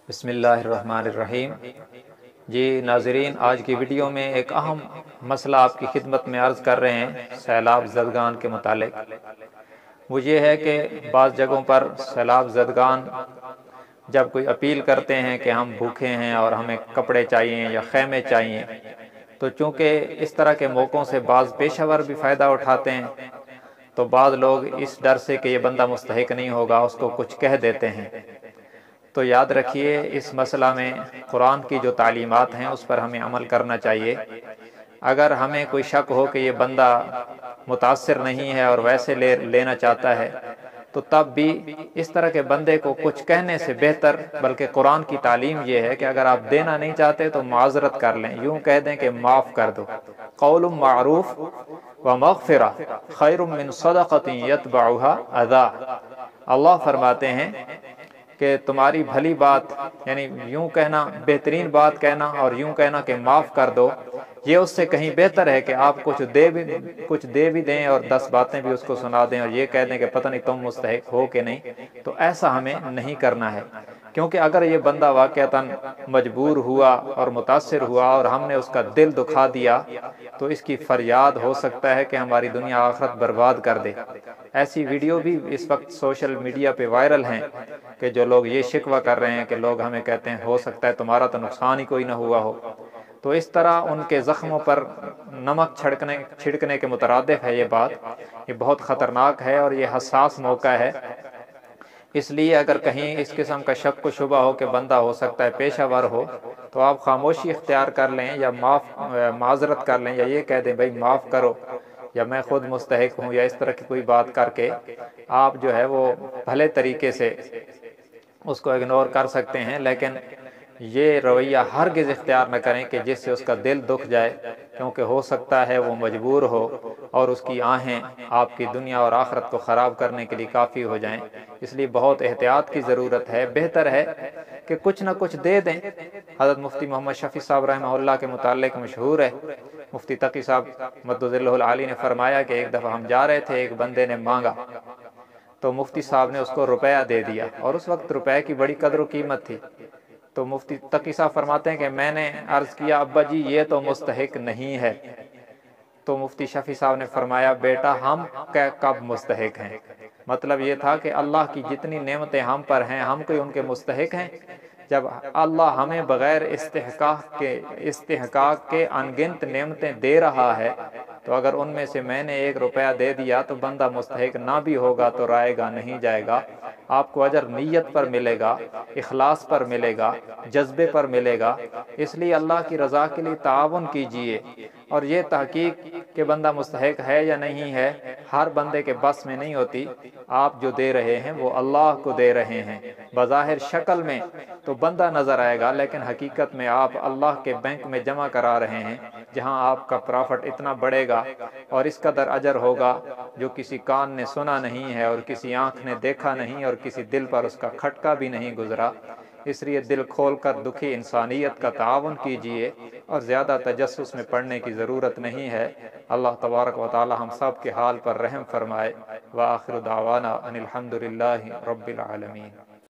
बिस्मिल्लाहिर्रहमानिर्रहीम। जी नाज़रीन, आज की वीडियो में एक अहम मसला आपकी खिदमत में अर्ज़ कर रहे हैं सैलाब ज़दगान के मुतालिक। वो ये है कि बाज़ जगहों पर सैलाब ज़दगान जब कोई अपील करते हैं कि हम भूखे हैं और हमें कपड़े चाहिए या खैमे चाहिए, तो चूँकि इस तरह के मौक़ों से बाज़ पेशावर भी फ़ायदा उठाते हैं, तो बाज़ लोग इस डर से कि ये बंदा मुस्तहिक नहीं होगा उसको कुछ कह देते हैं। तो याद रखिए, इस मसला में कुरान की जो तालीमात हैं उस पर हमें अमल करना चाहिए। अगर हमें कोई शक हो कि ये बंदा मुतासिर नहीं है और वैसे लेना चाहता है, तो तब भी इस तरह के बंदे को कुछ कहने से बेहतर, बल्कि कुरान की तालीम ये है कि अगर आप देना नहीं चाहते तो माजरत कर लें, यूँ कह दें कि माफ़ कर दो। कौलुम मारूफ व मग़फ़िरा खैरुम मिन सदक़तिन यतबउहा अज़ा। अल्लाह फरमाते हैं कि तुम्हारी भली बात, यानी यूं कहना, बेहतरीन बात कहना और यूं कहना कि माफ़ कर दो, ये उससे कहीं बेहतर है कि आप कुछ दे भी दें और 10 बातें भी उसको सुना दें और ये कह दें कि पता नहीं तुम मुस्तहिक हो कि नहीं। तो ऐसा हमें नहीं करना है, क्योंकि अगर ये बंदा वाक़अतन मजबूर हुआ और मुतासिर हुआ और हमने उसका दिल दुखा दिया, तो इसकी फरियाद हो सकता है कि हमारी दुनिया आखिरत बर्बाद कर दे। ऐसी वीडियो भी इस वक्त सोशल मीडिया पे वायरल हैं कि जो लोग ये शिकवा कर रहे हैं कि लोग हमें कहते हैं हो सकता है तुम्हारा तो नुकसान ही कोई ना हुआ हो। तो इस तरह उनके ज़ख्मों पर नमक छिड़कने के मुतरादिफ है ये बात। ये बहुत ख़तरनाक है और ये हसास मौका है। इसलिए अगर कहीं इस किस्म का शक व शुबा हो कि बंदा हो सकता है पेशावर हो, तो आप खामोशी इख्तियार कर लें या माजरत कर लें या ये कह दें भाई माफ़ करो या मैं खुद मुस्तहिक हूँ, या इस तरह की कोई बात करके आप जो है वो भले तरीके से उसको इग्नोर कर सकते हैं। लेकिन ये रवैया हरगिज़ इख्तियार न करें कि जिससे उसका दिल दुख जाए, क्योंकि हो सकता है वो मजबूर हो और उसकी आहें आपकी दुनिया और आखिरत को ख़राब करने के लिए काफ़ी हो जाएं। इसलिए बहुत एहतियात की ज़रूरत है। बेहतर है कि कुछ ना कुछ दे दें। हज़रत मुफ्ती मोहम्मद शफ़ी साहब रहमहुल्लाह के मुताल्लिक़ मशहूर है, मुफ्ती तकी साहब मद्दुज़िल्लहुल आली ने फरमाया कि एक दफ़ा हम जा रहे थे, एक बंदे ने मांगा तो मुफ्ती साहब ने उसको रुपया दे दिया, और उस वक्त रुपए की बड़ी कदर कीमत थी। तो मुफ्ती तकी साहब फरमाते हैं कि मैंने अर्ज़ किया, अब्बा जी ये तो मुस्तहिक नहीं है। तो मुफ्ती शफ़ी साहब ने फरमाया, बेटा हम कब मुस्तहिक हैं? मतलब ये था कि अल्लाह की जितनी नेमतें हम पर हैं, हम कोई उनके मुस्तहिक हैं? जब अल्लाह हमें बग़ैर इस्तिहकाक के अनगिनत नेमतें दे रहा है, तो अगर उनमें से मैंने 1 रुपया दे दिया तो बंदा मुस्तहिक ना भी होगा तो राएगा नहीं जाएगा। आपको अजर नीयत पर मिलेगा, इखलास पर मिलेगा, जज्बे पर मिलेगा। इसलिए अल्लाह की रज़ा के लिए ताअवुन कीजिए। और ये तहकीक कि बंदा मुस्तहिक है या नहीं है हर बंदे के बस में नहीं होती। आप जो दे रहे हैं वो अल्लाह को दे रहे हैं। बज़ाहिर शक्ल में तो बंदा नज़र आएगा, लेकिन हकीकत में आप अल्लाह के बैंक में जमा करा रहे हैं, जहां आपका प्रॉफिट इतना बढ़ेगा और इस कदर अजर होगा जो किसी कान ने सुना नहीं है और किसी आँख ने देखा नहीं और किसी दिल पर उसका खटका भी नहीं गुजरा। इसलिए दिल खोल कर दुखी इंसानियत का ताअवुन कीजिए और ज़्यादा तजस्सुस में पड़ने की ज़रूरत नहीं है। अल्लाह तबारक व तआला हम सब के हाल पर रहम फरमाए। व आखिरु दावाना अनिल हम्दुलिल्लाहि रब्बिल आलमीन।